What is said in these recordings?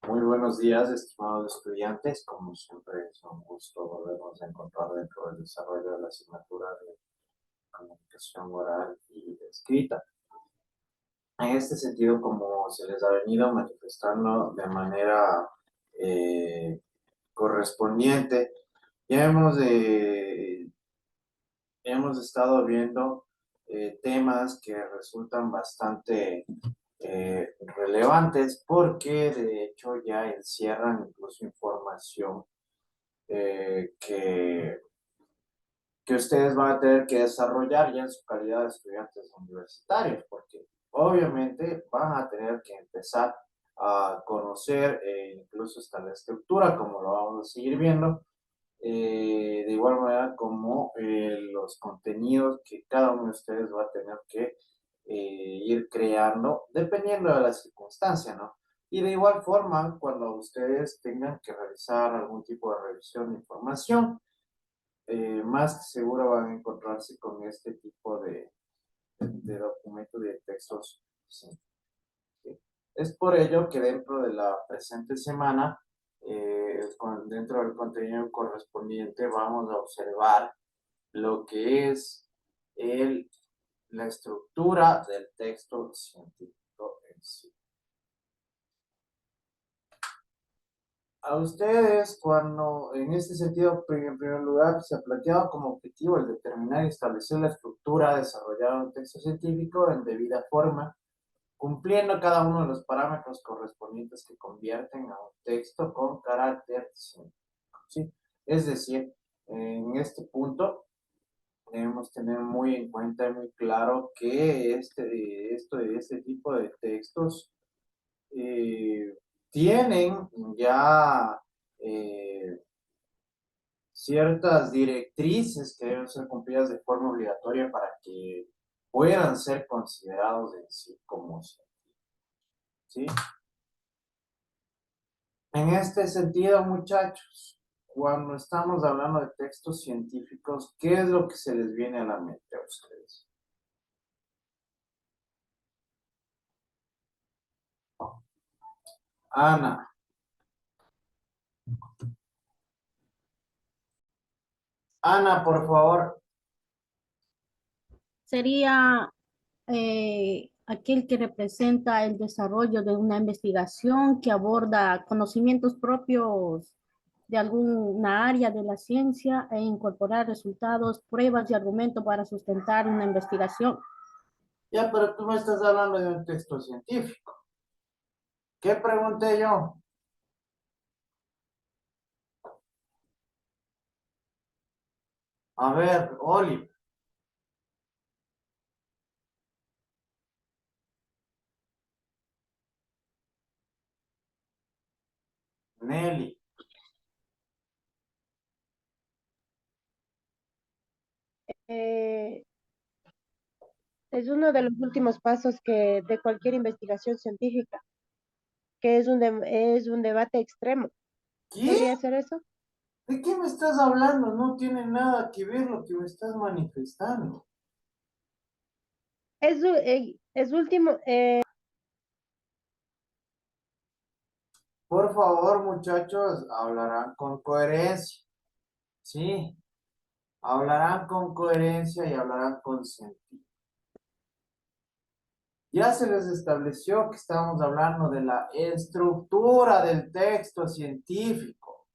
Muy buenos días, estimados estudiantes. Como siempre, es un gusto volvernos a encontrar dentro del desarrollo de la asignatura de comunicación oral y escrita. En este sentido, como se les ha venido manifestando de manera eh, correspondiente, ya hemos estado viendo temas que resultan bastante relevantes porque de hecho ya encierran incluso información que ustedes van a tener que desarrollar ya en su calidad de estudiantes universitarios, porque obviamente van a tener que empezar a conocer incluso hasta la estructura, como lo vamos a seguir viendo, de igual manera como los contenidos que cada uno de ustedes va a tener que ir creando dependiendo de la circunstancia, ¿no? Y de igual forma, cuando ustedes tengan que realizar algún tipo de revisión de información, más que seguro van a encontrarse con este tipo de documentos de textos. Sí. Es por ello que dentro de la presente semana, dentro del contenido correspondiente, vamos a observar lo que es el, la estructura del texto científico en sí. A ustedes, cuando en este sentido, en primer lugar, se ha planteado como objetivo el determinar y establecer la estructura, desarrollar un texto científico en debida forma, cumpliendo cada uno de los parámetros correspondientes que convierten a un texto con carácter científico, ¿sí? Es decir, en este punto debemos tener muy en cuenta y muy claro que este tipo de textos eh, tienen ya ciertas directrices que deben ser cumplidas de forma obligatoria para que puedan ser considerados en sí como científicos, ¿sí? En este sentido, muchachos, cuando estamos hablando de textos científicos, ¿qué es lo que se les viene a la mente a ustedes? Ana, Ana, por favor. Sería aquel que representa el desarrollo de una investigación que aborda conocimientos propios de alguna área de la ciencia e incorporar resultados, pruebas y argumentos para sustentar una investigación. Ya, pero tú me estás hablando de un texto científico. ¿Qué pregunté yo? A ver, Oli, Nelly. Eh, es uno de los últimos pasos de cualquier investigación científica, que es un debate extremo. ¿Qué? ¿Podría ser eso? ¿De qué me estás hablando? No tiene nada que ver lo que me estás manifestando. Es último. Por favor, muchachos, hablarán con coherencia. Sí, hablarán con coherencia y hablarán con sentido. Ya se les estableció que estamos hablando de la estructura del texto científico.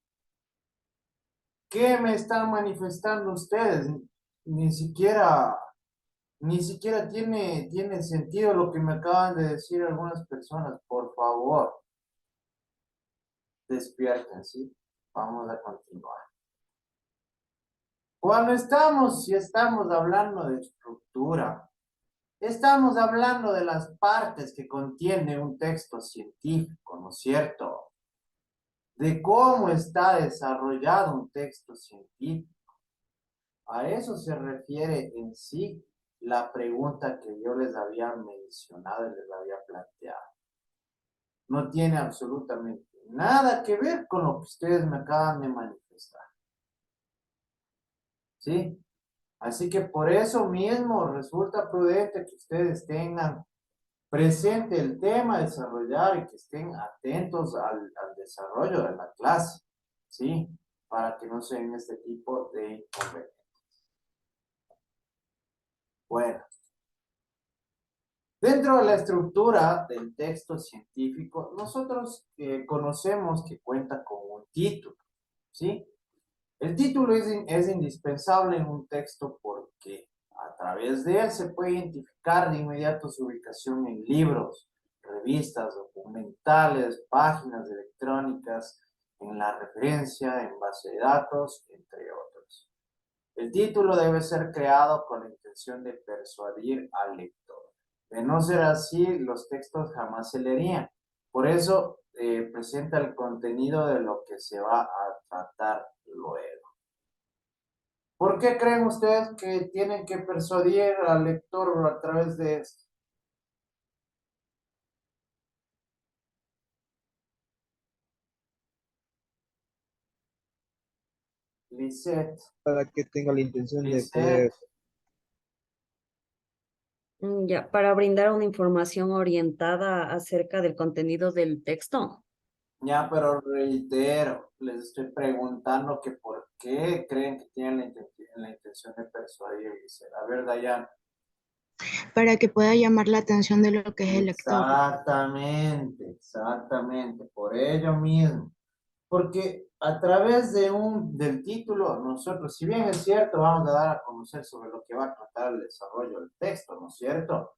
¿Qué me están manifestando ustedes? Ni siquiera, ni siquiera tiene sentido lo que me acaban de decir algunas personas. Por favor, despierten, ¿sí? Vamos a continuar. Si estamos hablando de estructura, estamos hablando de las partes que contiene un texto científico, ¿no es cierto? De cómo está desarrollado un texto científico. A eso se refiere en sí la pregunta que yo les había mencionado y les había planteado. No tiene absolutamente nada que ver con lo que ustedes me acaban de manifestar. ¿Sí? Así que por eso mismo resulta prudente que ustedes tengan presente el tema a desarrollar y que estén atentos al desarrollo de la clase, ¿sí? Para que no se den este tipo de inconvenientes. Bueno, dentro de la estructura del texto científico, nosotros conocemos que cuenta con un título, ¿sí? El título es indispensable en un texto porque a través de él se puede identificar de inmediato su ubicación en libros, revistas, documentales, páginas electrónicas, en la referencia, en base de datos, entre otros. El título debe ser creado con la intención de persuadir al lector. De no ser así, los textos jamás se leerían. Por eso presenta el contenido de lo que se va a tratar luego. ¿Por qué creen ustedes que tienen que persuadir al lector a través de esto? Lisette, para que tenga la intención de Lisette, poder, Ya, para brindar una información orientada acerca del contenido del texto. ya, pero reitero, les estoy preguntando que por qué creen que tienen la intención de persuadir, Lisette. A ver, Dayan. para que pueda llamar la atención de lo que es el lector. Exactamente, exactamente, por ello mismo. Porque a través del título, nosotros, si bien es cierto, vamos a dar a conocer sobre lo que va a tratar el desarrollo del texto, ¿no es cierto?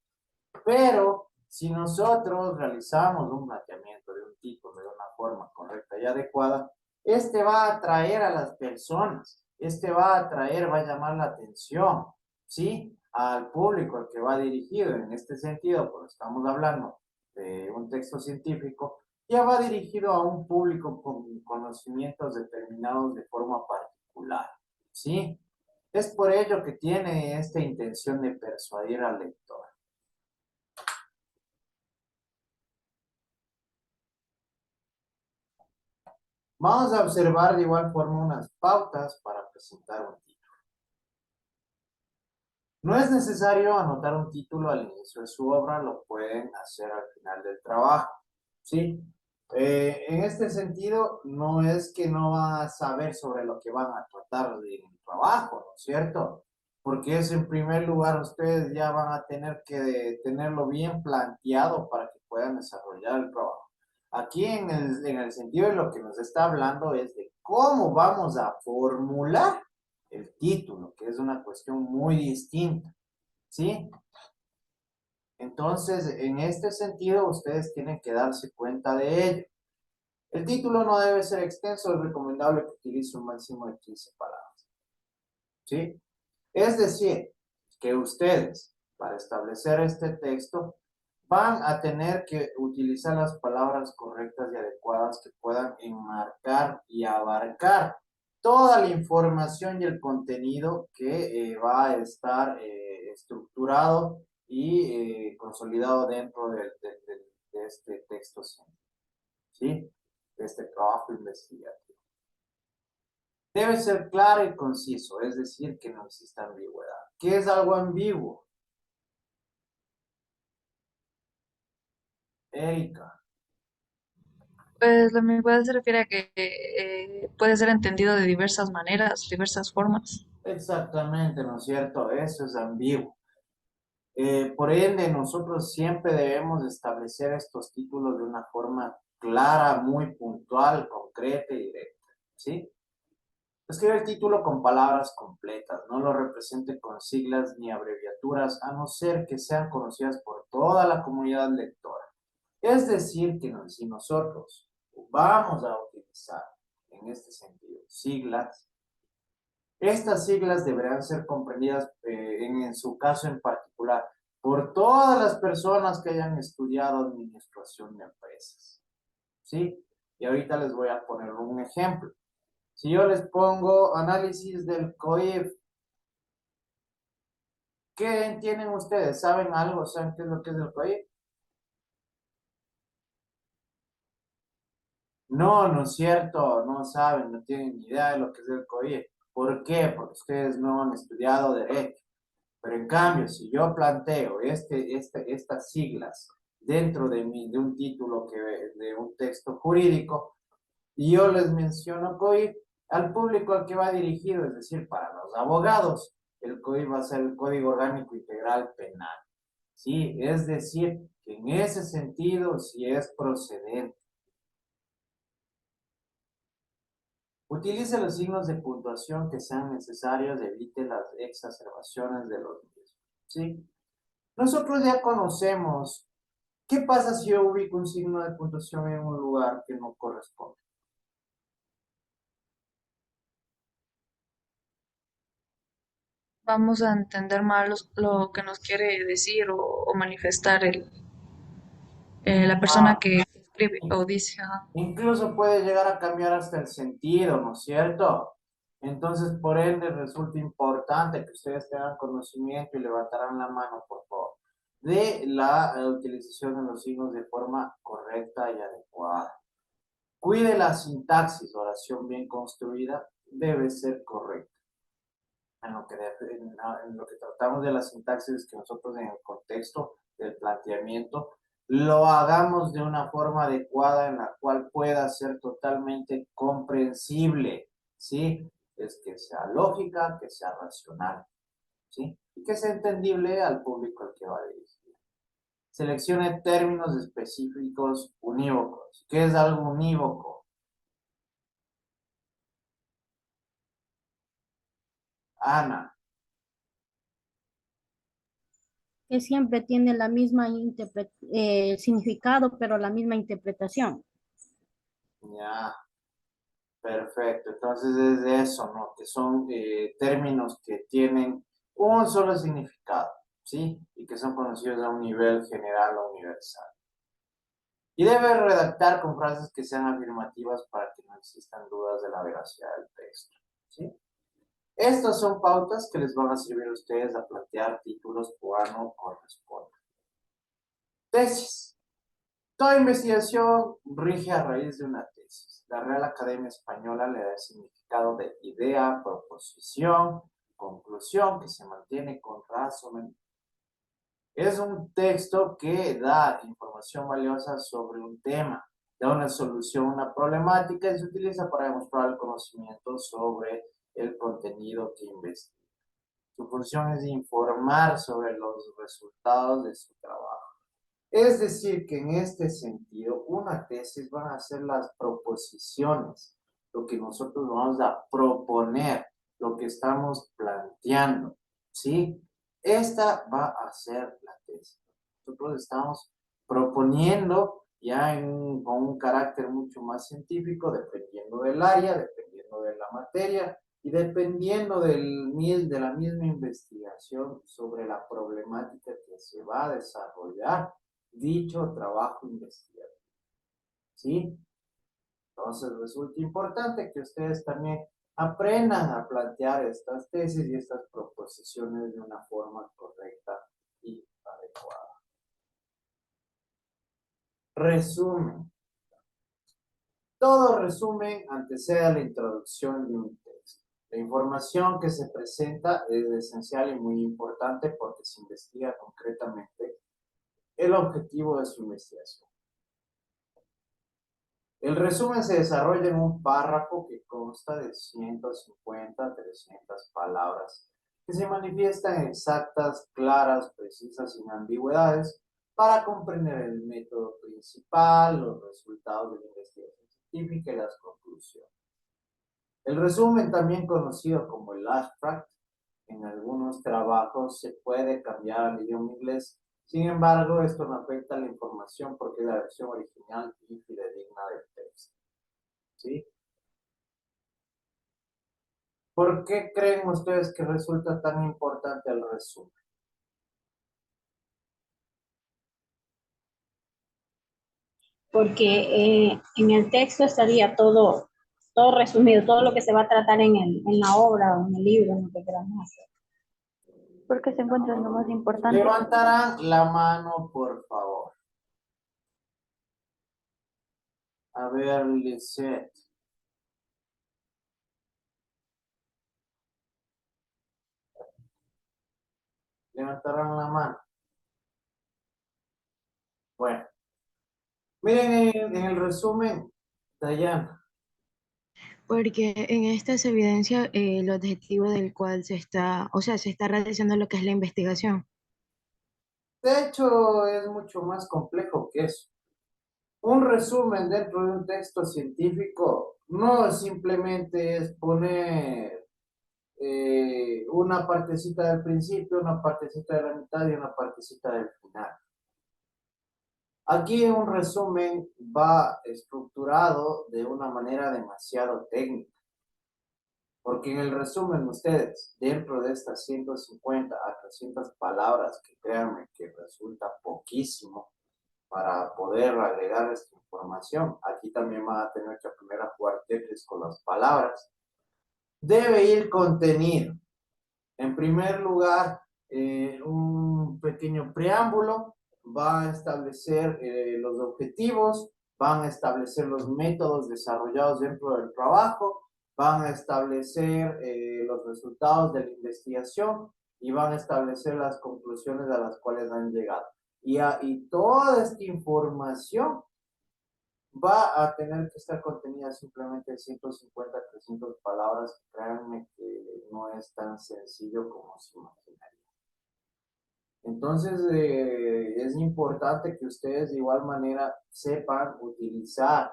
Pero si nosotros realizamos un planteamiento de un título de una forma correcta y adecuada, este va a atraer a las personas, este va a atraer, va a llamar la atención, ¿sí? Al público al que va dirigido. En este sentido, pues estamos hablando de un texto científico, ya va dirigido a un público con conocimientos determinados de forma particular, ¿sí? Es por ello que tiene esta intención de persuadir al lector. Vamos a observar de igual forma unas pautas para presentar un título. No es necesario anotar un título al inicio de su obra, lo pueden hacer al final del trabajo, ¿sí? En este sentido, no es que no van a saber sobre lo que van a tratar en el trabajo, ¿no es cierto? Porque es en primer lugar, ustedes ya van a tener que tenerlo bien planteado para que puedan desarrollar el trabajo. Aquí en el sentido de lo que nos está hablando es de cómo vamos a formular el título, que es una cuestión muy distinta, ¿sí? Entonces, en este sentido, ustedes tienen que darse cuenta de ello. El título no debe ser extenso, es recomendable que utilice un máximo de 15 palabras, ¿sí? Es decir, que ustedes, para establecer este texto, van a tener que utilizar las palabras correctas y adecuadas que puedan enmarcar y abarcar toda la información y el contenido que va a estar estructurado y consolidado dentro de este texto, ¿sí? De este trabajo investigativo. Debe ser claro y conciso, es decir, que no exista ambigüedad. ¿Qué es algo ambiguo? Erika. Pues la ambigüedad se refiere a que puede ser entendido de diversas maneras, diversas formas. Exactamente, ¿no es cierto? Eso es ambiguo. Por ende, nosotros siempre debemos establecer estos títulos de una forma clara, muy puntual, concreta y directa, ¿sí? Escribe el título con palabras completas, no lo represente con siglas ni abreviaturas, a no ser que sean conocidas por toda la comunidad lectora. Es decir, que si nosotros vamos a utilizar en este sentido siglas, estas siglas deberán ser comprendidas en su caso en particular por todas las personas que hayan estudiado administración de empresas, ¿sí? Y ahorita les voy a poner un ejemplo. Si yo les pongo análisis del COIF, ¿qué entienden ustedes? ¿Saben algo? ¿Saben qué es lo que es el COIF? No, no es cierto, no saben, no tienen ni idea de lo que es el COIF. ¿Por qué? Porque ustedes no han estudiado derecho. Pero en cambio, si yo planteo estas siglas dentro de un título, de un texto jurídico, y yo les menciono COIP, al público al que va dirigido, es decir, para los abogados, el COIP va a ser el Código Orgánico Integral Penal. ¿Sí? Es decir, que en ese sentido sí es procedente. Utilice los signos de puntuación que sean necesarios, evite las exacerbaciones de los mismos. ¿Sí? Nosotros ya conocemos qué pasa si yo ubico un signo de puntuación en un lugar que no corresponde. Vamos a entender mal lo que nos quiere decir o manifestar la persona que escribe o dice. Ajá. Incluso puede llegar a cambiar hasta el sentido, ¿no es cierto? Entonces, por ende, resulta importante que ustedes tengan conocimiento y levantarán la mano, por favor, de la utilización de los signos de forma correcta y adecuada. Cuide la sintaxis, oración bien construida debe ser correcta. En lo que tratamos de la sintaxis es que nosotros en el contexto del planteamiento lo hagamos de una forma adecuada en la cual pueda ser totalmente comprensible, ¿sí? Es que sea lógica, que sea racional, ¿sí? Y que sea entendible al público al que va a dirigir. Seleccione términos específicos unívocos. ¿Qué es algo unívoco? Ana. Que siempre tiene la misma significado, pero la misma interpretación. Ya. Perfecto, entonces es de eso, ¿no? Que son términos que tienen un solo significado, ¿sí? Y que son conocidos a un nivel general o universal. Y debe redactar con frases que sean afirmativas para que no existan dudas de la veracidad del texto, ¿sí? Estas son pautas que les van a servir a ustedes a plantear títulos cuando corresponda. Tesis. Toda investigación rige a raíz de una tesis. La Real Academia Española le da el significado de idea, proposición, conclusión, que se mantiene con razonamiento. Es un texto que da información valiosa sobre un tema, da una solución a una problemática y se utiliza para demostrar el conocimiento sobre el contenido que investiga. Su función es informar sobre los resultados de su trabajo. Es decir, que en este sentido, una tesis van a ser las proposiciones, lo que nosotros vamos a proponer, lo que estamos planteando, ¿sí? Esta va a ser la tesis. Nosotros estamos proponiendo ya con un carácter mucho más científico, dependiendo del área, dependiendo de la materia y dependiendo de la misma investigación sobre la problemática que se va a desarrollar dicho trabajo investigativo. ¿Sí? Entonces resulta importante que ustedes también aprendan a plantear estas tesis y estas proposiciones de una forma correcta y adecuada. Resumen. Todo resumen antecede a la introducción de un texto. La información que se presenta es esencial y muy importante porque se investiga concretamente el objetivo de su investigación. El resumen se desarrolla en un párrafo que consta de 150 a 300 palabras, que se manifiestan exactas, claras, precisas, sin ambigüedades, para comprender el método principal, los resultados de la investigación científica y las conclusiones. El resumen, también conocido como el abstract, en algunos trabajos se puede cambiar al idioma inglés. Sin embargo, esto no afecta a la información porque es la versión original y fidedigna del texto. ¿Sí? ¿Por qué creen ustedes que resulta tan importante el resumen? Porque en el texto estaría todo resumido, todo lo que se va a tratar en la obra o en el libro, en lo que queramos hacer. Porque se encuentra en lo más importante. Levantarán la mano, por favor. A ver, Lisette. Levantarán la mano. Bueno, Miren en el resumen, Dayana. Porque en esta se evidencia el objetivo del cual se está, o sea, se está realizando lo que es la investigación. De hecho, es mucho más complejo que eso. Un resumen dentro de un texto científico no simplemente es poner una partecita del principio, una partecita de la mitad y una partecita del final. Aquí un resumen va estructurado de una manera demasiado técnica, porque en el resumen ustedes, dentro de estas 150 a 300 palabras, que créanme que resulta poquísimo para poder agregar esta información, aquí también van a tener que aprender a jugar Tetris con las palabras, debe ir contenido. En primer lugar, un pequeño preámbulo va a establecer los objetivos, van a establecer los métodos desarrollados dentro del trabajo, van a establecer los resultados de la investigación y van a establecer las conclusiones a las cuales han llegado. Y toda esta información va a tener que estar contenida simplemente en 150, 300 palabras. Créanme que no es tan sencillo como se imaginaría. Entonces, es importante que ustedes de igual manera sepan utilizar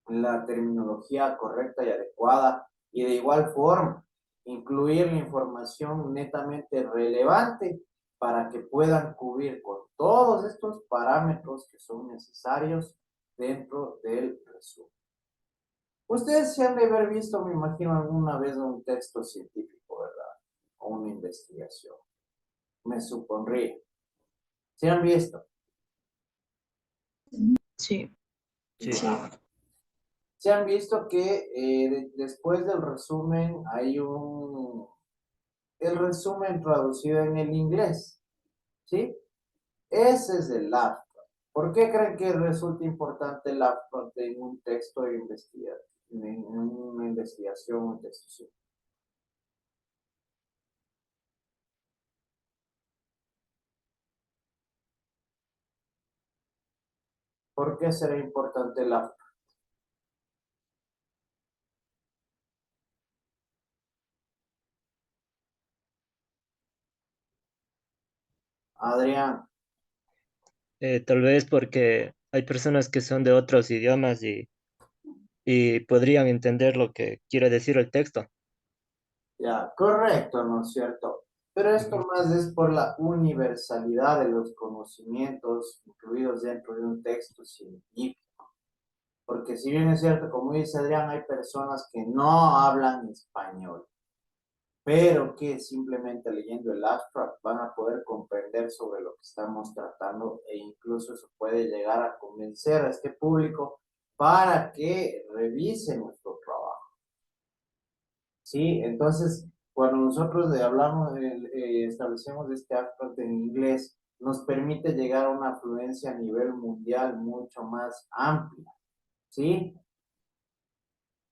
la terminología correcta y adecuada y de igual forma incluir la información netamente relevante para que puedan cubrir con todos estos parámetros que son necesarios dentro del resumen. Ustedes se han de haber visto, me imagino, alguna vez un texto científico, ¿verdad? O una investigación. Me supondría. ¿Se han visto? Sí. Sí. Se han visto que después del resumen hay el resumen traducido en el inglés, ¿sí? Ese es el abstract. ¿Por qué creen que resulta importante el abstract en un texto de investigación, en una investigación, un texto científico? ¿Por qué será importante el abstract? Adrián. Tal vez porque hay personas que son de otros idiomas y podrían entender lo que quiere decir el texto. Ya, correcto, ¿no es cierto? Pero esto más es por la universalidad de los conocimientos incluidos dentro de un texto científico. Porque si bien es cierto, como dice Adrián, hay personas que no hablan español, pero que simplemente leyendo el abstract van a poder comprender sobre lo que estamos tratando e incluso eso puede llegar a convencer a este público para que revise nuestro trabajo. ¿Sí? Entonces, cuando nosotros hablamos, establecemos este abstract en inglés, nos permite llegar a una afluencia a nivel mundial mucho más amplia. ¿Sí?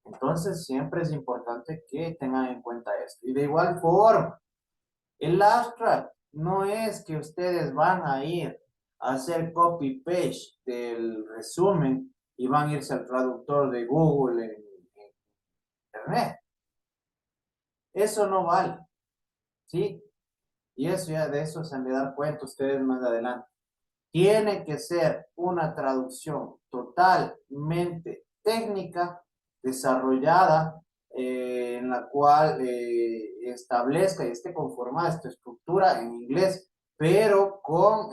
Entonces, siempre es importante que tengan en cuenta esto. Y de igual forma, el abstract no es que ustedes van a ir a hacer copy-paste del resumen y van a irse al traductor de Google en Internet. Eso no vale, ¿sí? Y eso ya de eso se han de dar cuenta ustedes más adelante. Tiene que ser una traducción totalmente técnica, desarrollada, en la cual establezca y esté conformada esta estructura en inglés, pero con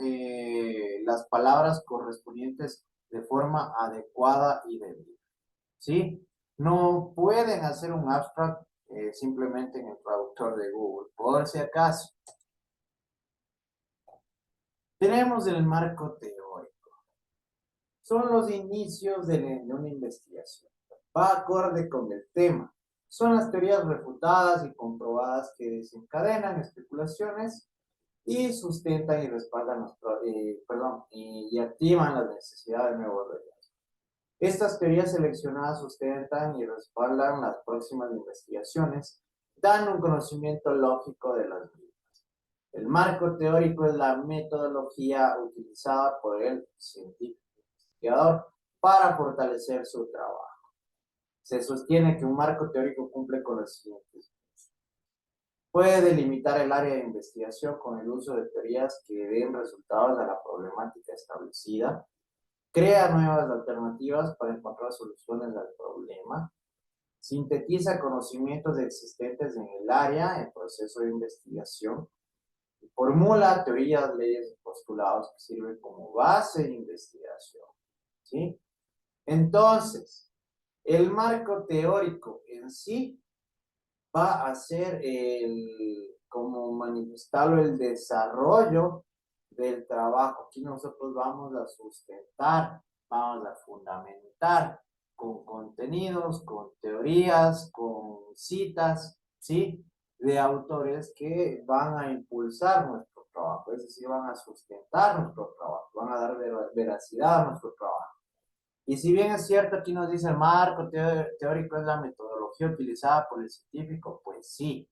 las palabras correspondientes de forma adecuada y debida. ¿Sí? No pueden hacer un abstract simplemente en el traductor de Google, por si acaso. Tenemos el marco teórico. Son los inicios de una investigación. Va acorde con el tema. Son las teorías refutadas y comprobadas que desencadenan especulaciones y sustentan y respaldan y activan las necesidades de nuevos hallazgos. Estas teorías seleccionadas sustentan y respaldan las próximas investigaciones, dando un conocimiento lógico de las mismas. El marco teórico es la metodología utilizada por el científico investigador para fortalecer su trabajo. Se sostiene que un marco teórico cumple con los siguientes. Puede delimitar el área de investigación con el uso de teorías que den resultados a la problemática establecida. Crea nuevas alternativas para encontrar soluciones al problema. Sintetiza conocimientos existentes en el área, en proceso de investigación. Formula teorías, leyes y postulados que sirven como base de investigación. ¿Sí? Entonces, el marco teórico en sí va a ser como manifestarlo, el desarrollo del trabajo. Aquí nosotros vamos a sustentar, vamos a fundamentar con contenidos, con teorías, con citas, ¿sí? De autores que van a impulsar nuestro trabajo, es decir, van a sustentar nuestro trabajo, van a dar veracidad a nuestro trabajo. Y si bien es cierto, aquí nos dice el marco teórico es la metodología utilizada por el científico, pues sí,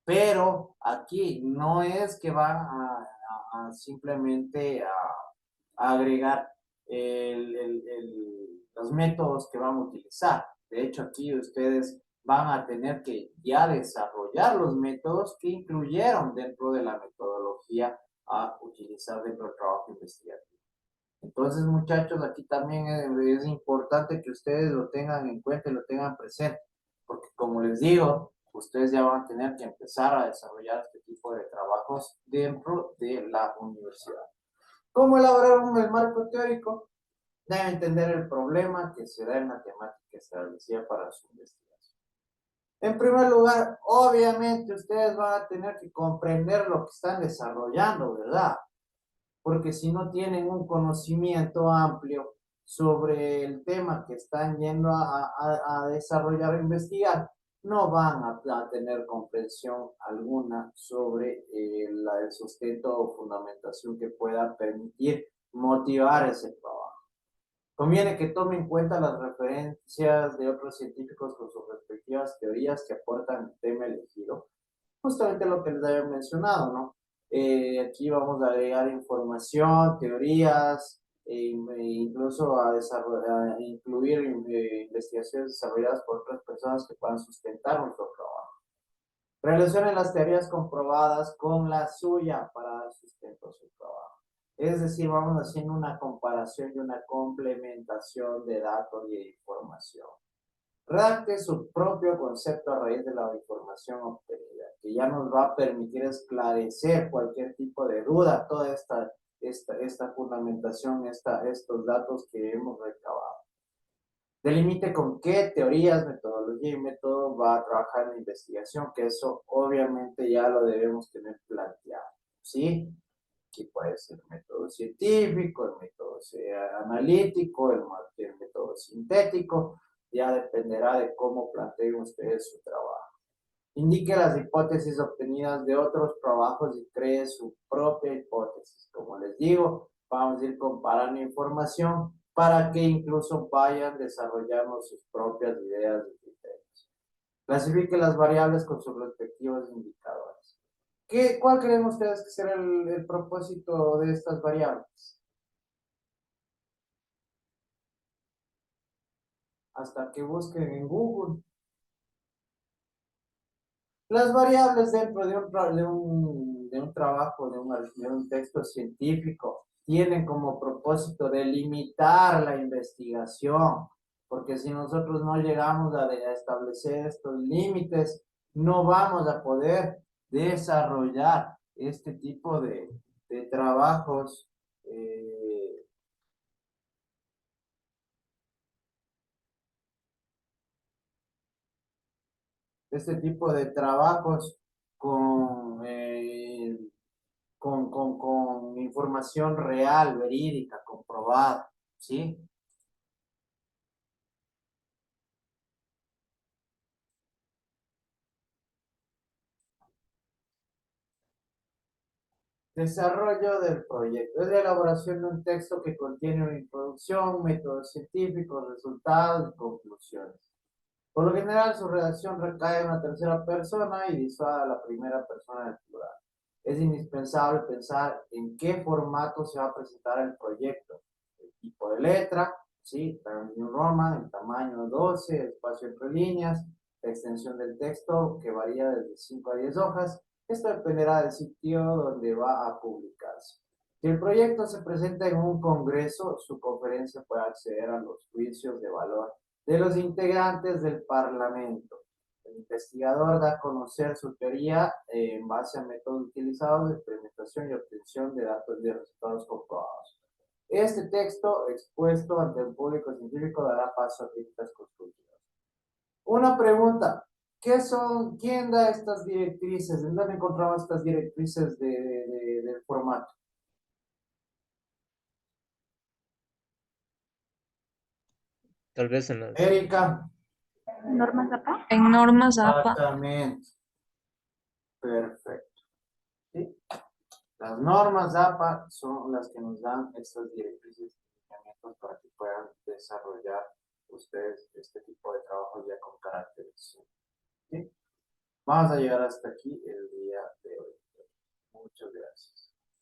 pero aquí no es que van a simplemente a agregar los métodos que van a utilizar. De hecho, aquí ustedes van a tener que ya desarrollar los métodos que incluyeron dentro de la metodología a utilizar dentro del trabajo investigativo. Entonces, muchachos, aquí también es importante que ustedes lo tengan en cuenta y lo tengan presente, porque como les digo, ustedes ya van a tener que empezar a desarrollar este tipo de trabajos dentro de la universidad. ¿Cómo elaborar el marco teórico? Deben entender el problema que se da en la temática establecida para su investigación. En primer lugar, obviamente ustedes van a tener que comprender lo que están desarrollando, ¿verdad? Porque si no tienen un conocimiento amplio sobre el tema que están yendo a desarrollar o investigar, no van a tener comprensión alguna sobre el sustento o fundamentación que pueda permitir motivar ese trabajo. Conviene que tomen en cuenta las referencias de otros científicos con sus respectivas teorías que aportan el tema elegido. Justamente lo que les había mencionado, ¿no? Aquí vamos a agregar información, teorías, incluso a incluir investigaciones desarrolladas por otras personas que puedan sustentar nuestro trabajo. Relacionen las teorías comprobadas con la suya para dar sustento a su trabajo. Es decir, vamos haciendo una comparación y una complementación de datos y de información. Redacte su propio concepto a raíz de la información obtenida, que ya nos va a permitir esclarecer cualquier tipo de duda, toda esta fundamentación, estos datos que hemos recabado. Delimite con qué teorías, metodología y método va a trabajar en la investigación, que eso obviamente ya lo debemos tener planteado, ¿sí? Aquí puede ser el método científico, el método analítico, el método sintético, ya dependerá de cómo planteen ustedes su trabajo. Indique las hipótesis obtenidas de otros trabajos y cree su propia hipótesis. Como les digo, vamos a ir comparando información para que incluso vayan desarrollando sus propias ideas y criterios. Clasifique las variables con sus respectivos indicadores. ¿Cuál creen ustedes que será el propósito de estas variables? Hasta que busquen en Google. Las variables dentro de un trabajo, de un texto científico, tienen como propósito delimitar la investigación, porque si nosotros no llegamos a establecer estos límites, no vamos a poder desarrollar este tipo de trabajos con información real, verídica, comprobada, ¿sí? Desarrollo del proyecto. Es la elaboración de un texto que contiene una introducción, métodos científicos, resultados y conclusiones. Por lo general, su redacción recae en una tercera persona y disuada a la primera persona del plural. es indispensable pensar en qué formato se va a presentar el proyecto, el tipo de letra, ¿sí? Times New Roman, el tamaño 12, el espacio entre líneas, la extensión del texto que varía desde 5 a 10 hojas. Esto dependerá del sitio donde va a publicarse. Si el proyecto se presenta en un congreso, su conferencia puede acceder a los juicios de valor de los integrantes del Parlamento. El investigador da a conocer su teoría en base a métodos utilizados de experimentación y obtención de datos y de resultados comprobados. Este texto expuesto ante el público científico dará paso a críticas constructivas. Una pregunta, ¿quién da estas directrices? ¿En dónde encontramos estas directrices del formato? Tal vez en las... Erika. Normas acá. En normas APA. Exactamente. Perfecto. ¿Sí? Las normas APA son las que nos dan estas directrices y lineamientos para que puedan desarrollar ustedes este tipo de trabajos ya con caracteres. ¿Sí? Vamos a llegar hasta aquí el